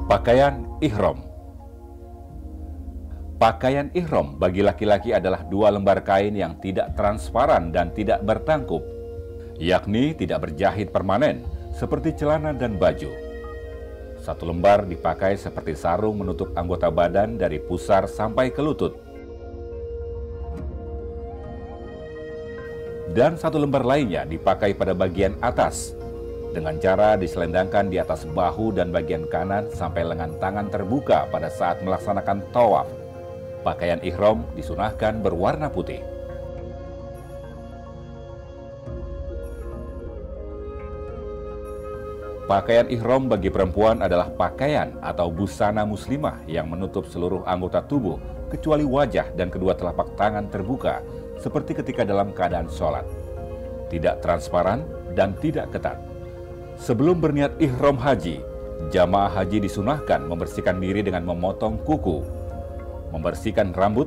Pakaian ihram. Pakaian ihram bagi laki-laki adalah dua lembar kain yang tidak transparan dan tidak bertangkup, yakni tidak berjahit permanen seperti celana dan baju. Satu lembar dipakai seperti sarung menutup anggota badan dari pusar sampai ke lutut. Dan satu lembar lainnya dipakai pada bagian atas, dengan cara diselendangkan di atas bahu dan bagian kanan sampai lengan tangan terbuka pada saat melaksanakan tawaf. Pakaian ihram disunahkan berwarna putih. Pakaian ihram bagi perempuan adalah pakaian atau busana muslimah yang menutup seluruh anggota tubuh kecuali wajah dan kedua telapak tangan terbuka seperti ketika dalam keadaan sholat. Tidak transparan dan tidak ketat. Sebelum berniat ihram haji, jamaah haji disunahkan membersihkan diri dengan memotong kuku, membersihkan rambut,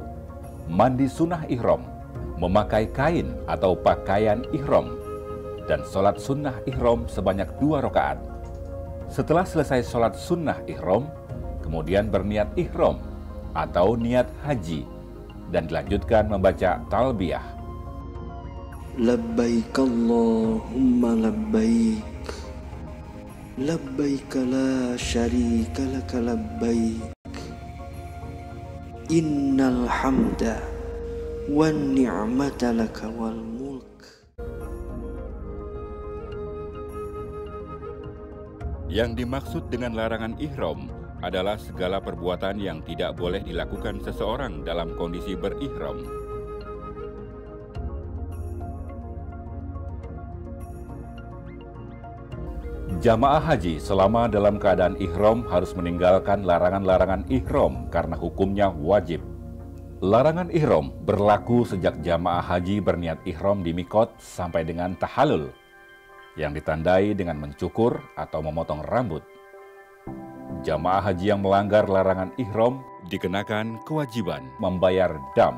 mandi sunnah ihram, memakai kain atau pakaian ihram, dan sholat sunnah ihram sebanyak 2 rakaat. Setelah selesai sholat sunnah ihram, kemudian berniat ihram atau niat haji, dan dilanjutkan membaca talbiyah. Labbaik Allahumma labbaik, labbaik la syarika laka labbaik, innal hamda wan ni'mata laka wal mulk. Yang dimaksud dengan larangan ihram adalah segala perbuatan yang tidak boleh dilakukan seseorang dalam kondisi berihram. Jamaah haji selama dalam keadaan ihram harus meninggalkan larangan-larangan ihram karena hukumnya wajib. Larangan ihram berlaku sejak jamaah haji berniat ihram di mikot sampai dengan tahallul, yang ditandai dengan mencukur atau memotong rambut. Jamaah haji yang melanggar larangan ihram dikenakan kewajiban membayar dam.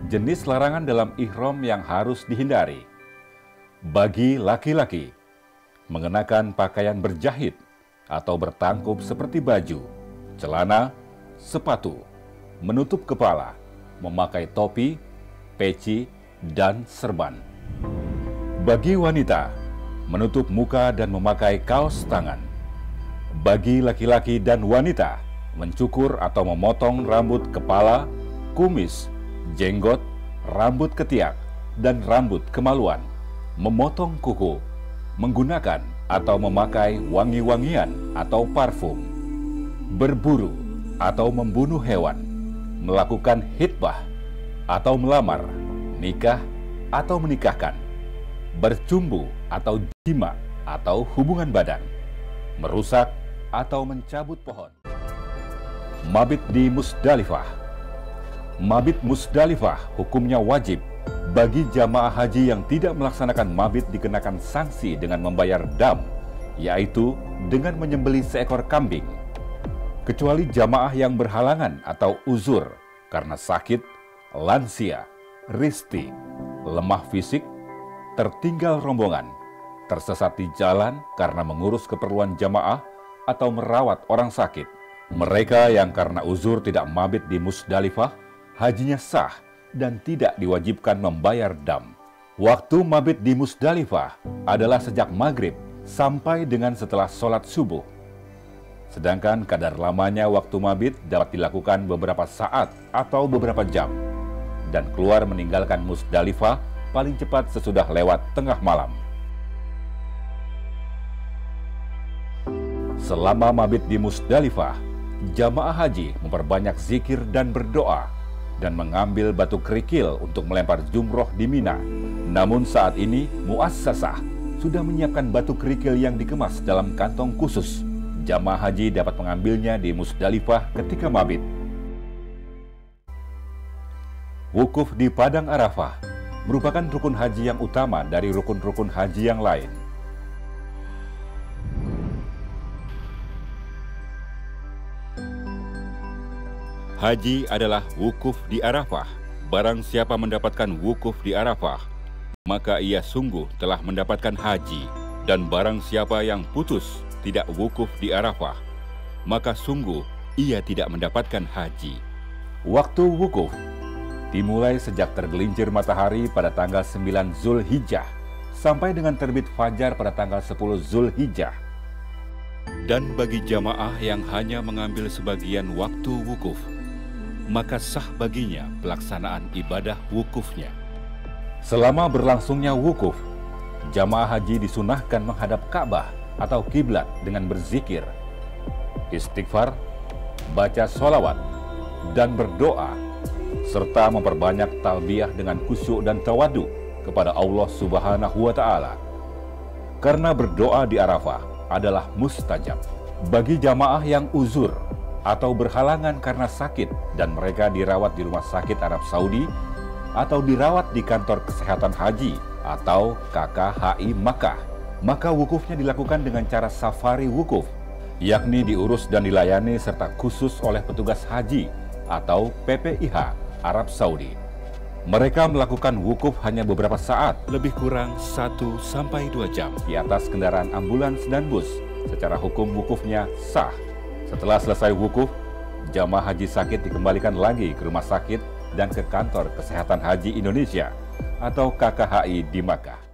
Jenis larangan dalam ihram yang harus dihindari. Bagi laki-laki, mengenakan pakaian berjahit atau bertangkup seperti baju, celana, sepatu, menutup kepala, memakai topi, peci, dan serban. Bagi wanita, menutup muka dan memakai kaos tangan. Bagi laki-laki dan wanita, mencukur atau memotong rambut kepala, kumis, jenggot, rambut ketiak, dan rambut kemaluan. Memotong kuku, menggunakan atau memakai wangi-wangian atau parfum, berburu atau membunuh hewan, melakukan hitbah atau melamar, nikah atau menikahkan, bercumbu atau jima atau hubungan badan, merusak atau mencabut pohon. Mabit di Musdalifah. Mabit Musdalifah hukumnya wajib. Bagi jamaah haji yang tidak melaksanakan mabit dikenakan sanksi dengan membayar dam, yaitu dengan menyembelih seekor kambing. Kecuali jamaah yang berhalangan atau uzur karena sakit, lansia, risti, lemah fisik, tertinggal rombongan, tersesat di jalan karena mengurus keperluan jamaah atau merawat orang sakit. Mereka yang karena uzur tidak mabit di Musdalifah, hajinya sah dan tidak diwajibkan membayar dam. Waktu mabit di Musdalifah adalah sejak maghrib sampai dengan setelah sholat subuh. Sedangkan kadar lamanya waktu mabit dapat dilakukan beberapa saat atau beberapa jam, dan keluar meninggalkan Musdalifah paling cepat sesudah lewat tengah malam. Selama mabit di Musdalifah, jamaah haji memperbanyak zikir dan berdoa, dan mengambil batu kerikil untuk melempar jumroh di Mina. Namun saat ini Muassasah sudah menyiapkan batu kerikil yang dikemas dalam kantong khusus. Jamaah haji dapat mengambilnya di Musdalifah ketika mabit. Wukuf di Padang Arafah merupakan rukun haji yang utama dari rukun-rukun haji yang lain. Haji adalah wukuf di Arafah. Barang siapa mendapatkan wukuf di Arafah, maka ia sungguh telah mendapatkan haji. Dan barang siapa yang putus tidak wukuf di Arafah, maka sungguh ia tidak mendapatkan haji. Waktu wukuf dimulai sejak tergelincir matahari pada tanggal 9 Zulhijjah sampai dengan terbit fajar pada tanggal 10 Zulhijjah. Dan bagi jamaah yang hanya mengambil sebagian waktu wukuf, maka sah baginya pelaksanaan ibadah wukufnya. Selama berlangsungnya wukuf, jamaah haji disunahkan menghadap Ka'bah atau kiblat dengan berzikir, istighfar, baca sholawat, dan berdoa, serta memperbanyak talbiyah dengan khusyuk dan tawadu kepada Allah Subhanahu wa Ta'ala. Karena berdoa di Arafah adalah mustajab. Bagi jamaah yang uzur atau berhalangan karena sakit dan mereka dirawat di Rumah Sakit Arab Saudi atau dirawat di Kantor Kesehatan Haji atau KKHI Makkah, maka wukufnya dilakukan dengan cara safari wukuf, yakni diurus dan dilayani serta khusus oleh petugas haji atau PPIH Arab Saudi. Mereka melakukan wukuf hanya beberapa saat, lebih kurang 1-2 jam di atas kendaraan ambulans dan bus. Secara hukum wukufnya sah. Setelah selesai wukuf, jamaah haji sakit dikembalikan lagi ke rumah sakit dan ke Kantor Kesehatan Haji Indonesia atau KKHI di Makkah.